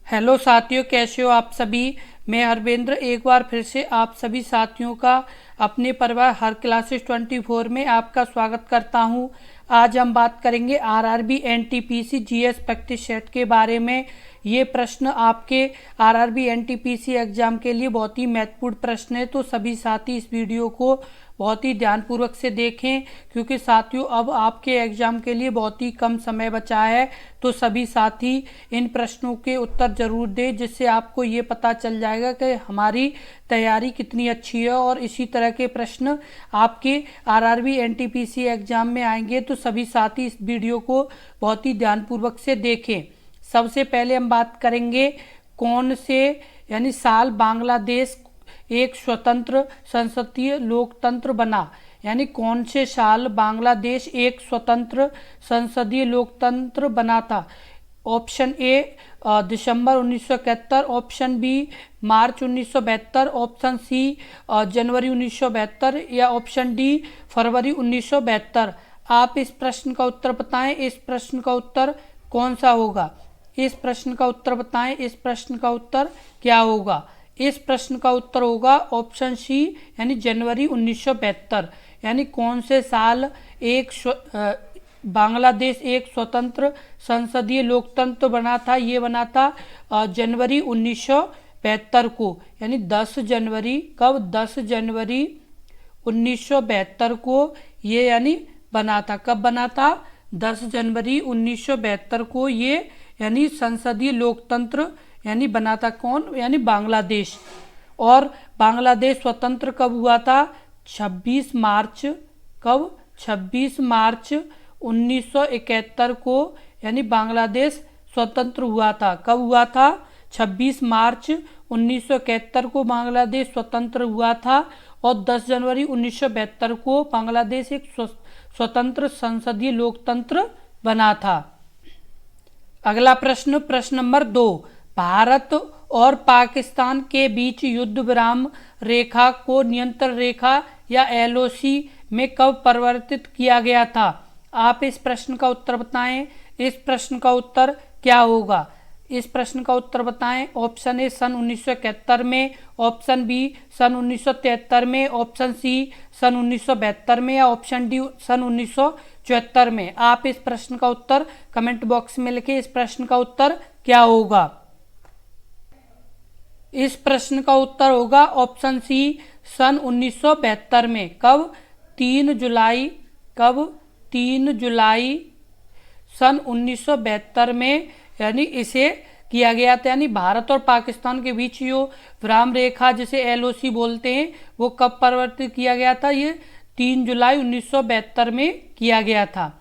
Hello साथियों, कैसे हो आप सभी। मैं हरवेंद्र एक बार फिर से आप सभी साथियों का अपने परिवार हर क्लासेस 24 में आपका स्वागत करता हूं। आज हम बात करेंगे RRB NTPC GS practice set के बारे में। ये प्रश्न आपके आरआरबी एनटीपीसी एग्जाम के लिए बहुत ही महत्वपूर्ण प्रश्न है, तो सभी साथी इस वीडियो को बहुत ही ध्यानपूर्वक से देखें, क्योंकि साथियों अब आपके एग्जाम के लिए बहुत ही कम समय बचा है। तो सभी साथी इन प्रश्नों के उत्तर जरूर दें, जिससे आपको ये पता चल जाएगा कि हमारी तैयारी कितनी अच्छी है। और इसी तरह के प्रश्न आपके आरआरबी एनटीपीसी एग्जाम में आएंगे, तो सभी साथी इस वीडियो को बहुत ही ध्यानपूर्वक से देखें। सबसे पहले हम बात करेंगे कौन से यानी साल बांग्लादेश एक स्वतंत्र संसदीय लोकतंत्र बना। यानी कौन से साल बांग्लादेश एक स्वतंत्र संसदीय लोकतंत्र बना था। ऑप्शन ए दिसंबर 1971, ऑप्शन बी मार्च 1972, ऑप्शन सी जनवरी 1972 या ऑप्शन डी फरवरी 1972। आप इस प्रश्न का उत्तर बताएं। इस प्रश्न का उत्तर कौन सा होगा। इस प्रश्न का उत्तर बताएं। इस प्रश्न का उत्तर क्या होगा। इस प्रश्न का उत्तर होगा ऑप्शन सी यानी जनवरी 1972। यानी कौन से साल बांग्लादेश एक स्वतंत्र संसदीय लोकतंत्र बना था। ये बना था जनवरी 1972 को। यानी 10 जनवरी कब 10 जनवरी 1972 को ये यानी बना था। कब बना था 10 जनवरी 1972 को ये यानी संसदीय लोकतंत्र यानी बना था। कौन यानी बांग्लादेश। और बांग्लादेश स्वतंत्र कब हुआ था 26 मार्च कब 26 मार्च 1971 को यानी बांग्लादेश स्वतंत्र हुआ था। कब हुआ था 26 मार्च 1971 को बांग्लादेश स्वतंत्र हुआ था। और 10 जनवरी 1972 को बांग्लादेश एक स्वतंत्र संसदीय लोकतंत्र बना था। अगला प्रश्न, प्रश्न नंबर 2। भारत और पाकिस्तान के बीच युद्ध विराम रेखा को नियंत्रण रेखा या एलओसी में कब परिवर्तित किया गया था। आप इस प्रश्न का उत्तर बताएं। इस प्रश्न का उत्तर क्या होगा। इस प्रश्न का उत्तर बताएं। ऑप्शन ए सन 1971 में, ऑप्शन बी सन 1973 में, ऑप्शन सी सन 1972 में या ऑप्शन डी सन 1974 में। आप इस प्रश्न का उत्तर कमेंट बॉक्स में लिखें। इस प्रश्न का उत्तर क्या होगा। इस प्रश्न का उत्तर होगा ऑप्शन सी सन 1972 में। कब 3 जुलाई कब 3 जुलाई सन 1972 में यानी इसे किया गया था। यानी भारत और पाकिस्तान के बीच जो विराम रेखा जिसे एलओसी बोलते हैं वो कब परिवर्तित किया गया था। ये 3 जुलाई 1972 में किया गया था।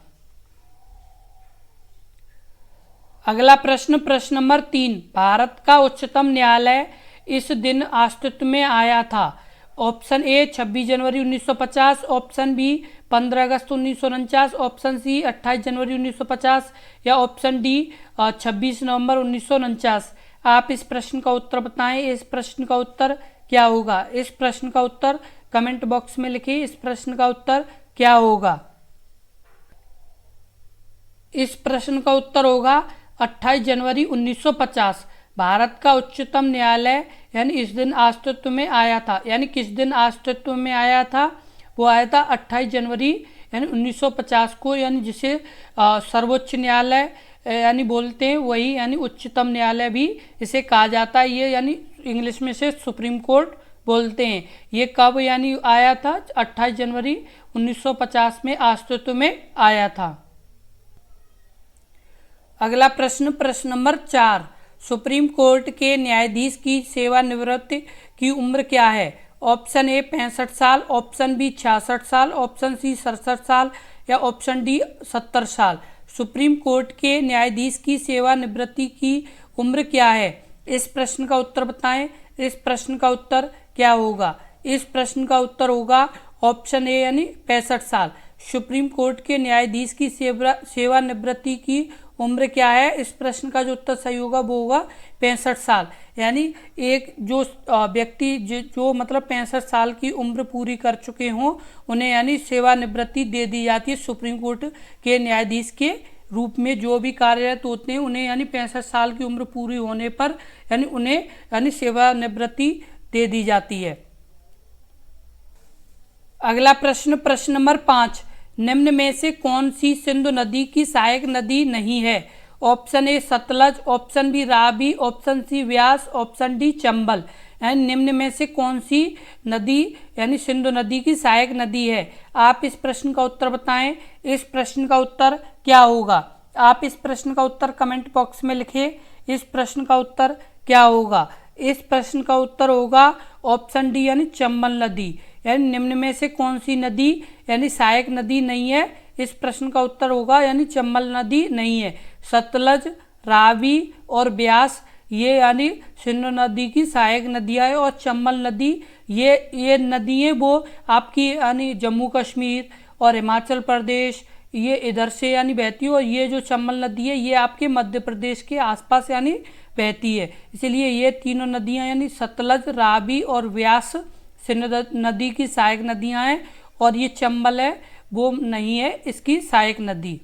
अगला प्रश्न, प्रश्न नंबर 3। भारत का उच्चतम न्यायालय इस दिन अस्तित्व में आया था। ऑप्शन ए 26 जनवरी 1950, ऑप्शन बी 15 अगस्त 1949, ऑप्शन सी 28 जनवरी 1950 या ऑप्शन डी 26 नवंबर 1949। आप इस प्रश्न का उत्तर बताएं। इस प्रश्न का उत्तर क्या होगा। इस प्रश्न का उत्तर कमेंट बॉक्स में लिखिए। इस प्रश्न का उत्तर क्या होगा। इस प्रश्न का उत्तर होगा 28 जनवरी 1950। भारत का उच्चतम न्यायालय यानी इस दिन अस्तित्व में आया था। यानी किस दिन अस्तित्व में आया था। वो आया था 28 जनवरी यानी 1950 को। यानी जिसे सर्वोच्च न्यायालय यानी बोलते हैं वही यानी उच्चतम न्यायालय भी इसे कहा जाता है। ये यानी इंग्लिश में से सुप्रीम कोर्ट बोलते हैं। ये कब यानी आया था 28 जनवरी 1950 में अस्तित्व में आया था। अगला प्रश्न, प्रश्न नंबर 4। सुप्रीम कोर्ट के न्यायाधीश की सेवानिवृत्ति की उम्र क्या है। ऑप्शन ए 65 साल, ऑप्शन बी 66 साल, ऑप्शन सी 67 साल या ऑप्शन डी 70 साल। सुप्रीम कोर्ट के न्यायाधीश की सेवानिवृत्ति की उम्र क्या है। इस प्रश्न का उत्तर बताएं। इस प्रश्न का उत्तर क्या होगा। इस प्रश्न का उत्तर होगा ऑप्शन ए यानी 65 साल। सुप्रीम कोर्ट के न्यायाधीश की सेवानिवृत्ति की उम्र क्या है। इस प्रश्न का जो उत्तर सही होगा वो होगा 65 साल। यानी एक जो व्यक्ति जो मतलब 65 साल की उम्र पूरी कर चुके हों उन्हें यानी सेवानिवृत्ति दे दी जाती है सुप्रीम कोर्ट के न्यायाधीश के रूप में जो भी कार्यरत होते हैं उन्हें यानी 65 साल की उम्र पूरी होने पर यानी उन्हें यानी सेवानिवृत्ति दे दी जाती है। अगला प्रश्न, प्रश्न नंबर 5, निम्न में से कौन सी सिंधु नदी की सहायक नदी नहीं है? Option A Sutlej, option B Ravi, option C Beas, option D Chambal. यानी निम्न में से कौन सी नदी यानी सिंधु नदी की सहायक नदी है? आप इस प्रश्न का उत्तर बताएं। इस प्रश्न का उत्तर क्या होगा? आप इस प्रश्न का उत्तर कमेंट बॉक्स में लिखें। इस प्रश्न का उत्तर क्या होगा? इस प्रश्न का उत्तर होगा ऑप्शन डी यानी चंबल नदी। यानी निम्न में से कौन सी नदी यानी सहायक नदी नहीं है? इस प्रश्न का उत्तर होगा यानी चंबल नदी नहीं है। सतलज, रावी और ब्यास ये यानी सिंधु नदी की सहायक नदियाँ है, और चंबल नदी ये नदियाँ वो आपकी यानी जम्मू कश्मीर और हिमाचल प्रदेश ये इधर से यानी बहती है, और ये जो चंबल नदी है ये आपके मध्य प्रदेश के आसपास यानी बहती है। इसलिए ये तीनों नदियाँ यानी सतलज, रावी और व्यास सिंधु नदी की सहायक नदियाँ हैं, और ये चंबल है वो नहीं है इसकी सहायक नदी।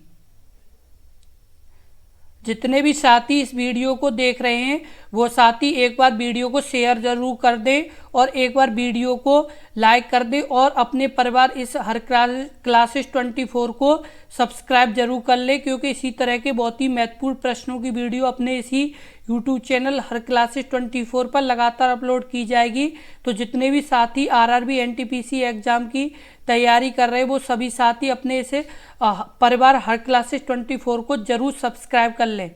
जितने भी साथी इस वीडियो को देख रहे हैं वो साथी एक बार वीडियो को शेयर जरूर कर दें और एक बार वीडियो को लाइक कर दें, और अपने परिवार इस हर क्लासेस 24 को सब्सक्राइब जरूर कर ले, क्योंकि इसी तरह के बहुत ही महत्वपूर्ण प्रश्नों की वीडियो अपने इसी यूट्यूब चैनल हर क्लासेस 24 पर लगातार अपलोड की जाएगी। तो जितने भी साथी आरआरबी एनटीपीसी एग्जाम की तैयारी कर रहे हैं वो सभी साथी अपने इसे परिवार हर क्लासेस 24 को जरूर सब्सक्राइब कर लें।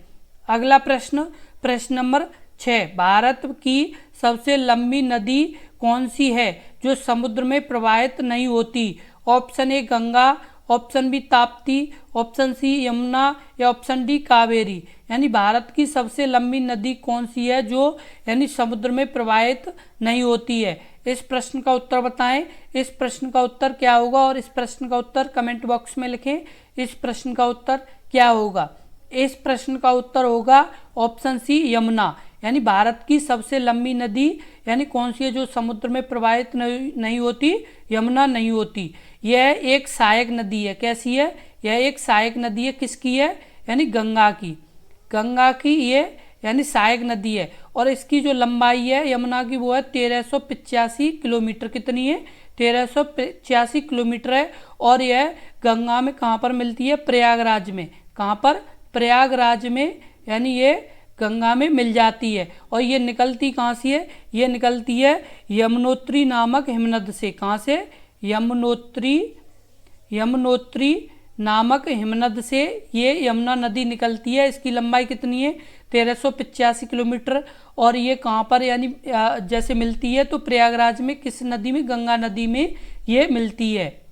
अगला प्रश्न, प्रश्न नंबर 6, भारत की सबसे लंबी नदी कौन सी है जो समुद्र में प्रवाहित नहीं होती? Option A Ganga, option B Tapti, option C Yamuna या ऑप्शन डी कावेरी। यानी भारत की सबसे लंबी नदी कौन सी है जो यानी समुद्र में प्रवाहित नहीं होती है? इस प्रश्न का उत्तर बताएं। इस प्रश्न का उत्तर क्या होगा? और इस प्रश्न का उत्तर कमेंट बॉक्स में लिखें। इस प्रश्न का उत्तर क्या होगा? इस प्रश्न का उत्तर होगा ऑप्शन सी यमुना। यानी भारत की सबसे लंबी नदी यानी कौन सी है जो समुद्र में प्रवाहित नहीं होती? यमुना नहीं होती। यह एक सहायक नदी है। कैसी है? यह एक सहायक नदी है। किसकी है? यानी गंगा की। गंगा की ये यानी सहायक नदी है, और इसकी जो लंबाई है यमुना की वो है 1385 किलोमीटर। कितनी है? 1385 किलोमीटर है। और यह गंगा में कहाँ पर मिलती है? प्रयागराज में। कहाँ पर? प्रयागराज में यानी ये गंगा में मिल जाती है। और ये निकलती कहाँ से है? ये निकलती है यमुनोत्री नामक हिमनद से। कहाँ से? यमुनोत्री नामक हिमनद से ये यमुना नदी निकलती है। इसकी लंबाई कितनी है? 1385 किलोमीटर। और ये कहाँ पर यानी जैसे मिलती है तो प्रयागराज में। किस नदी में? गंगा नदी में ये मिलती है।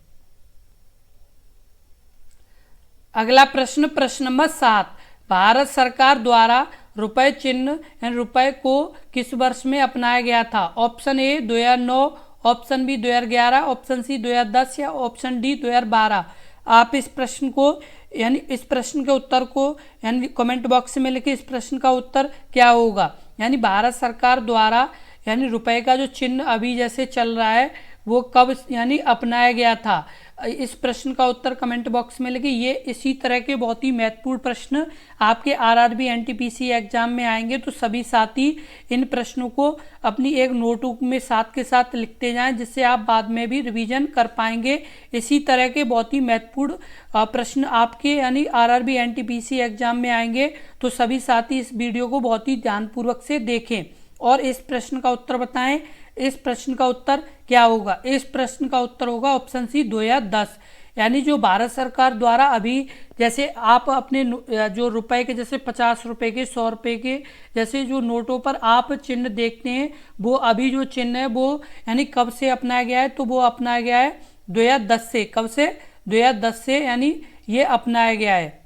अगला प्रश्न, प्रश्न नंबर 7, भारत सरकार द्वारा रुपए चिन्ह यानी रुपए को किस वर्ष में अपनाया गया था? Option A 2009, option B 2011, option C 2010 या ऑप्शन डी 2012। आप इस प्रश्न को यानी इस प्रश्न के उत्तर को यानी कमेंट बॉक्स में लिखिए। इस प्रश्न का उत्तर क्या होगा? यानी भारत सरकार द्वारा यानी रुपए का जो चिन्ह अभी जैसे चल रहा है वो कब यानी अपनाया गया था? इस प्रश्न का उत्तर कमेंट बॉक्स में लिखिए। ये इसी तरह के बहुत ही महत्वपूर्ण प्रश्न आपके आरआरबी एनटीपीसी एग्जाम में आएंगे, तो सभी साथी इन प्रश्नों को अपनी एक नोटबुक में साथ के साथ लिखते जाएं, जिससे आप बाद में भी रिवीजन कर पाएंगे। इसी तरह के बहुत ही महत्वपूर्ण प्रश्न आपके यानी आरआरबी एनटीपीसी एग्जाम में आएंगे, तो सभी साथी इस वीडियो को बहुत ही ध्यानपूर्वक से देखें और इस प्रश्न का उत्तर बताएं। इस प्रश्न का उत्तर क्या होगा? इस प्रश्न का उत्तर होगा ऑप्शन सी 2010। यानी जो भारत सरकार द्वारा अभी जैसे आप अपने जो रुपए के जैसे 50 रुपए के 100 रुपए के जैसे जो नोटों पर आप चिन्ह देखते हैं, वो अभी जो चिन्ह है वो यानी कब से अपनाया गया है? तो वो अपनाया गया है 2010 से। कब से? 2010 से यानी ये अपनाया गया है।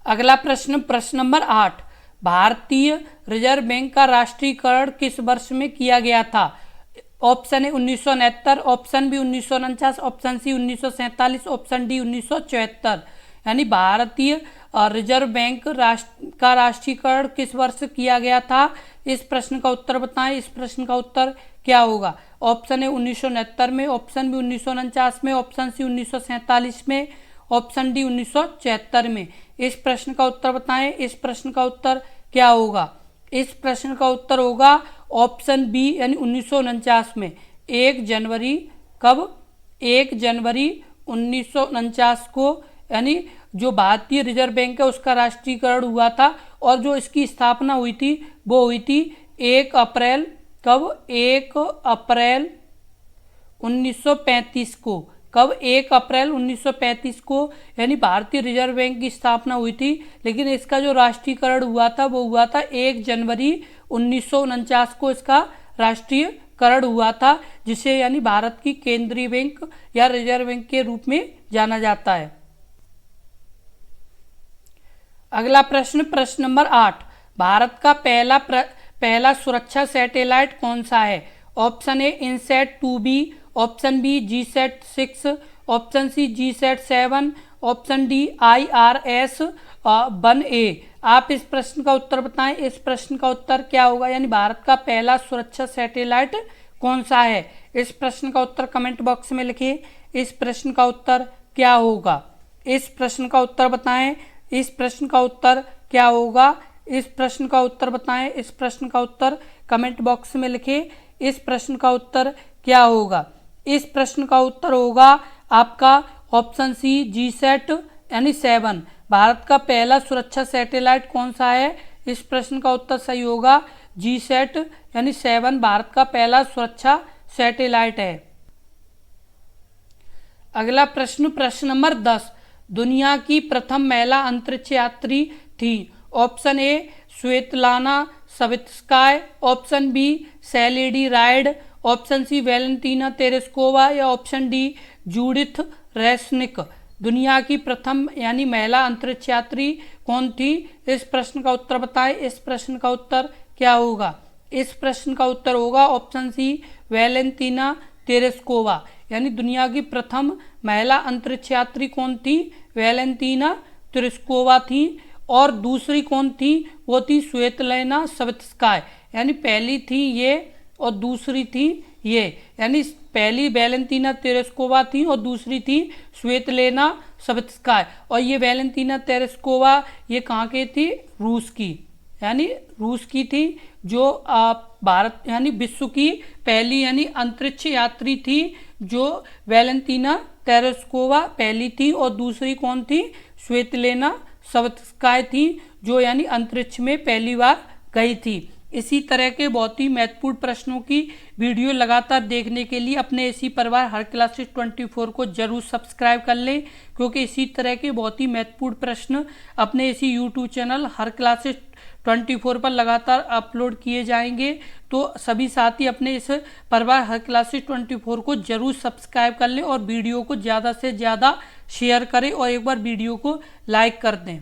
अगला प्रश्न, प्रश्न नंबर 8, भारतीय रिजर्व बैंक का राष्ट्रीयकरण किस वर्ष में किया गया था? Option A 1969, option B 1949, option C 1947, option D 1974। यानी भारतीय रिजर्व बैंक का राष्ट्रीयकरण किस वर्ष किया गया था? इस प्रश्न का उत्तर बताएं। इस प्रश्न का उत्तर क्या होगा? ऑप्शन ए 1969 में, ऑप्शन बी 1949 में, ऑप्शन सी 1947 में, ऑप्शन डी 1976 में। इस प्रश्न का उत्तर बताएं। इस प्रश्न का उत्तर क्या होगा? इस प्रश्न का उत्तर होगा ऑप्शन बी यानी 1949 में। 1 जनवरी कब? 1 जनवरी 1949 को यानी जो भारतीय रिजर्व बैंक है उसका राष्ट्रीयकरण हुआ था और जो इसकी स्थापना हुई थी वो हुई थी 1 अप्रैल कब? 1 अप्रैल 1935 को। कब? 1 अप्रैल 1935 को यानी भारतीय रिजर्व बैंक की स्थापना हुई थी, लेकिन इसका जो राष्ट्रीयकरण हुआ था वो हुआ था 1 जनवरी 1949 को इसका राष्ट्रीयकरण हुआ था, जिसे यानी भारत की केंद्रीय बैंक या रिजर्व बैंक के रूप में जाना जाता है। अगला प्रश्न, प्रश्न नंबर 8, भारत का पहला सुरक्षा सैटेलाइट कौन सा है? Option A INSAT 2B, option B GSAT 6, option C GSAT 7, option D IRS 1A। आप इस प्रश्न का उत्तर बताएं। इस प्रश्न का उत्तर क्या होगा? यानी भारत का पहला सुरक्षा सैटेलाइट कौन सा है? इस प्रश्न का उत्तर कमेंट बॉक्स में लिखिए। इस प्रश्न का उत्तर क्या होगा? इस प्रश्न का उत्तर बताएं। इस प्रश्न का उत्तर क्या होगा? इस प्रश्न का उत्तर बताएं। इस प्रश्न का उत्तर कमेंट बॉक्स में लिखिए। इस प्रश्न का उत्तर क्या होगा? इस प्रश्न का उत्तर होगा आपका ऑप्शन सी जीसैट यानी 7। भारत का पहला सुरक्षा सैटेलाइट कौन सा है? इस प्रश्न का उत्तर सही होगा जीसैट यानी 7 भारत का पहला सुरक्षा सैटेलाइट है। अगला प्रश्न, प्रश्न नंबर 10, दुनिया की प्रथम महिला अंतरिक्ष यात्री थी? Option A Svetlana Savitskaya, option B Sally Ride, option C Valentina Tereshkova या ऑप्शन डी जूडिथ रेसनिक। दुनिया की प्रथम यानी महिला अंतरिक्ष यात्री कौन थी? इस प्रश्न का उत्तर बताएं। इस प्रश्न का उत्तर क्या होगा? इस प्रश्न का उत्तर होगा ऑप्शन सी वैलेंटीना तेरेस्कोवा। यानी दुनिया की प्रथम महिला अंतरिक्ष यात्री कौन थी? वैलेंटीना तेरेस्कोवा थी। और दूसरी कौन थी? वो थी स्वेतलाना सवित्स्काय। यानी पहली थी ये और दूसरी थी ये, यानी पहली वैलेंटीना तेरेस्कोवा थी और दूसरी थी स्वेतलाना सवित्स्काय। और ये वैलेंटीना तेरेस्कोवा ये कहाँ के थी? रूस की, यानी रूस की थी, जो भारत यानी विश्व की पहली यानी अंतरिक्ष यात्री थी। जो वैलेंटीना तेरेस्कोवा पहली थी और दूसरी कौन थी? स्वेतलाना सवित्स्काय थी, जो यानी अंतरिक्ष में पहली बार गई थी। इसी तरह के बहुत ही महत्वपूर्ण प्रश्नों की वीडियो लगातार देखने के लिए अपने इसी परिवार हर क्लासेस 24 को जरूर सब्सक्राइब कर लें, क्योंकि इसी तरह के बहुत ही महत्वपूर्ण प्रश्न अपने इसी यूट्यूब चैनल हर क्लासेस 24 पर लगातार अपलोड किए जाएंगे। तो सभी साथी अपने इस परिवार हर क्लासेस 24 को जरूर सब्सक्राइब कर लें और वीडियो को ज़्यादा से ज़्यादा शेयर करें और एक बार वीडियो को लाइक कर दें।